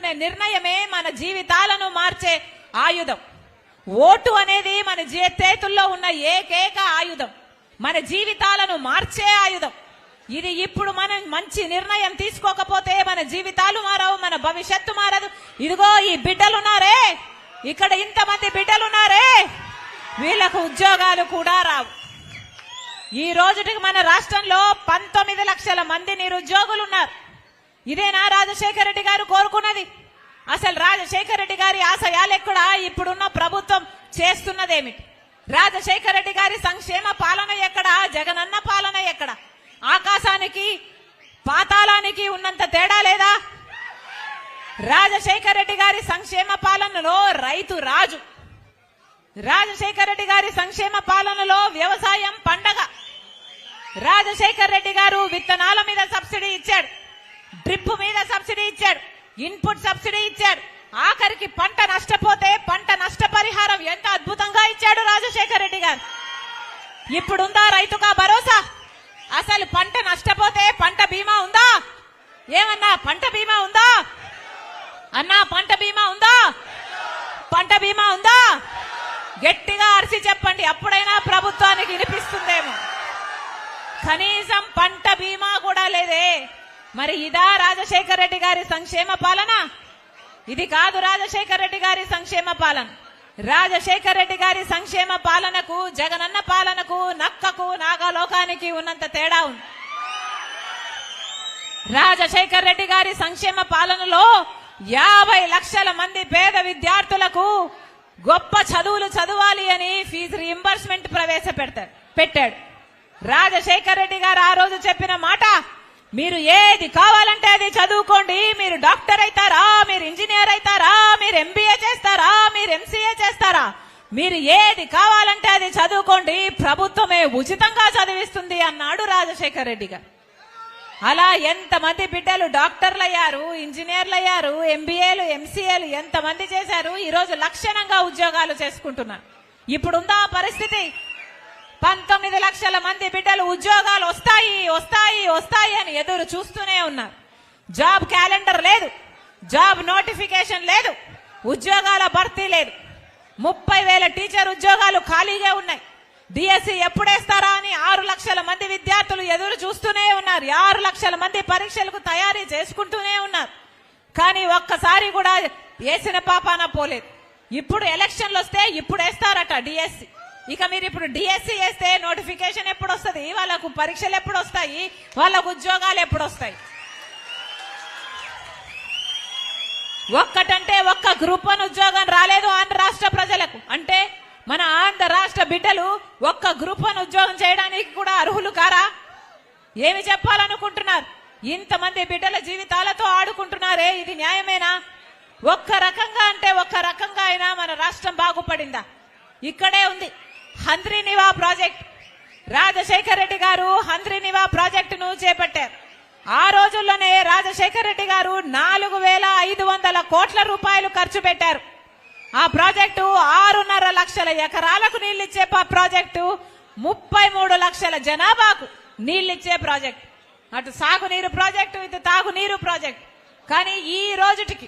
తీసుకునే నిర్ణయమే మన జీవితాలను మార్చే ఆయుధం. ఓటు అనేది మన చేతుల్లో ఉన్న ఏకైక ఆయుధం, మన జీవితాలను మార్చే ఆయుధం. ఇది ఇప్పుడు మనం మంచి నిర్ణయం తీసుకోకపోతే మన జీవితాలు మారవు, మన భవిష్యత్తు మారదు. ఇదిగో ఈ బిడ్డలున్నారే, ఇక్కడ ఇంతమంది బిడ్డలున్నారే, వీళ్లకు ఉద్యోగాలు కూడా రావు. ఈ రోజుటికి మన రాష్ట్రంలో 19 లక్షల మంది నిరుద్యోగులు ఉన్నారు. ఇదేనా రాజశేఖర రెడ్డి గారు కోరుకున్నది? అసలు రాజశేఖర రెడ్డి గారి ఆశయాలు ఎక్కడ? ఇప్పుడున్న ప్రభుత్వం చేస్తున్నదేమిటి? రాజశేఖర రెడ్డి గారి సంక్షేమ పాలన ఎక్కడ? జగనన్న పాలన ఎక్కడ? ఆకాశానికి పాతాళానికి ఉన్నంత తేడా లేదా? రాజశేఖర రెడ్డి గారి సంక్షేమ పాలనలో రైతు రాజు, రాజశేఖర రెడ్డి గారి సంక్షేమ పాలనలో వ్యవసాయం పండగ. రాజశేఖర రెడ్డి గారు విత్తనాల మీద సబ్సిడీ ఇచ్చాడు, డ్రిప్ మీద సబ్సిడీ ఇచ్చాడు, ఇన్పుట్ సబ్సిడీ ఇచ్చాడు. ఆఖరికి పంట నష్టపోతే పంట నష్టపరిహారం ఎంత అద్భుతంగా ఇచ్చాడు రాజశేఖర రెడ్డి గారు. ఇప్పుడుందా రైతుగా భరోసా? అసలు పంట నష్టపోతే పంట బీమా ఉందా? ఏమన్నా పంట బీమా ఉందా అన్నా? పంట బీమా ఉందా? పంట బీమా ఉందా? గట్టిగా అరిచి చెప్పండి, అప్పుడైనా ప్రభుత్వానికి వినిపిస్తుందేమో. కనీసం పంట బీమా కూడా లేదే. మరి ఇదా రాజశేఖర రెడ్డి గారి సంక్షేమ పాలన? ఇది కాదు రాజశేఖర రెడ్డి గారి సంక్షేమ పాలన. రాజశేఖర రెడ్డి గారి సంక్షేమ పాలనకు జగనన్న పాలనకు నక్కకు నాగలోకానికి ఉన్నంత తేడా ఉంది. రాజశేఖర రెడ్డి గారి సంక్షేమ పాలనలో 50 లక్షల మంది పేద విద్యార్థులకు గొప్ప చదువులు చదవాలి అని ఫీజు రీయింబర్స్మెంట్ పెట్టాడు. రాజశేఖర రెడ్డి గారు ఆ రోజు చెప్పిన మాట, మీరు ఏది కావాలంటే అది చదువుకోండి, మీరు డాక్టర్ అవుతారా, మీరు ఇంజనీర్ అవుతారా, మీరు ఎంబీఏ చేస్తారా, మీరు ఎంసీఏ చేస్తారా, మీరు ఏది కావాలంటే అది చదువుకోండి, ప్రభుత్వమే ఉచితంగా చదివిస్తుంది అన్నాడు రాజశేఖర రెడ్డి గారు. అలా ఎంతమంది బిడ్డలు డాక్టర్లు అయ్యారు, ఇంజనీర్లు అయ్యారు, ఎంబీఏలు ఎంసీఏలు ఎంతమంది చేశారు. ఈ రోజు లక్షణంగా ఉద్యోగాలు చేసుకుంటున్నారు. ఇప్పుడుందా పరిస్థితి? 19 లక్షల మంది బిడ్డలు ఉద్యోగాలు వస్తాయి వస్తాయి వస్తాయి అని ఎదురు చూస్తూనే ఉన్నారు. జాబ్ క్యాలెండర్ లేదు, జాబ్ నోటిఫికేషన్ లేదు, ఉద్యోగాల భర్తీ లేదు. 30,000 టీచర్ ఉద్యోగాలు ఖాళీగా ఉన్నాయి. డిఎస్సి ఎప్పుడేస్తారా అని 6 లక్షల మంది విద్యార్థులు ఎదురు చూస్తూనే ఉన్నారు. 6 లక్షల మంది పరీక్షలకు తయారీ చేసుకుంటూనే ఉన్నారు. కానీ ఒక్కసారి కూడా వేసిన పాపాన పోలేదు. ఇప్పుడు ఎలక్షన్లు వస్తే ఇప్పుడు వేస్తారట డిఎస్సి. ఇక మీరు ఇప్పుడు డిఎస్సి వేస్తే నోటిఫికేషన్ ఎప్పుడు వస్తుంది? వాళ్ళకు పరీక్షలు ఎప్పుడు వస్తాయి? వాళ్ళకు ఉద్యోగాలు ఎప్పుడు వస్తాయి? ఒక్కటంటే ఒక్క గ్రూప్ 1 ఉద్యోగం రాలేదు ఆంధ్ర రాష్ట్ర ప్రజలకు. అంటే మన ఆంధ్ర రాష్ట్ర బిడ్డలు ఒక్క గ్రూప్ 1 ఉద్యోగం చేయడానికి కూడా అర్హులు కారా? ఏమి చెప్పాలనుకుంటున్నారు? ఇంతమంది బిడ్డల జీవితాలతో ఆడుకుంటున్నారే, ఇది న్యాయమేనా? ఒక్క రకంగా అంటే ఒక్క రకంగా అయినా మన రాష్ట్రం బాగుపడిందా? ఇక్కడే ఉంది హంద్రీనివా ప్రాజెక్ట్. రాజశేఖర రెడ్డి గారు హంద్రీనివా ప్రాజెక్టును చేపట్టారు. ఆ రోజుల్లోనే రాజశేఖర రెడ్డి గారు 4,500 కోట్ల రూపాయలు ఖర్చు పెట్టారు. ఆ ప్రాజెక్టు 6.5 లక్షల ఎకరాలకు నీళ్లిచ్చే ప్రాజెక్టు, 33 లక్షల జనాభాకు నీళ్లిచ్చే ప్రాజెక్టు. అటు సాగునీరు ప్రాజెక్టు, ఇటు తాగునీరు ప్రాజెక్టు. కానీ ఈ రోజుటికి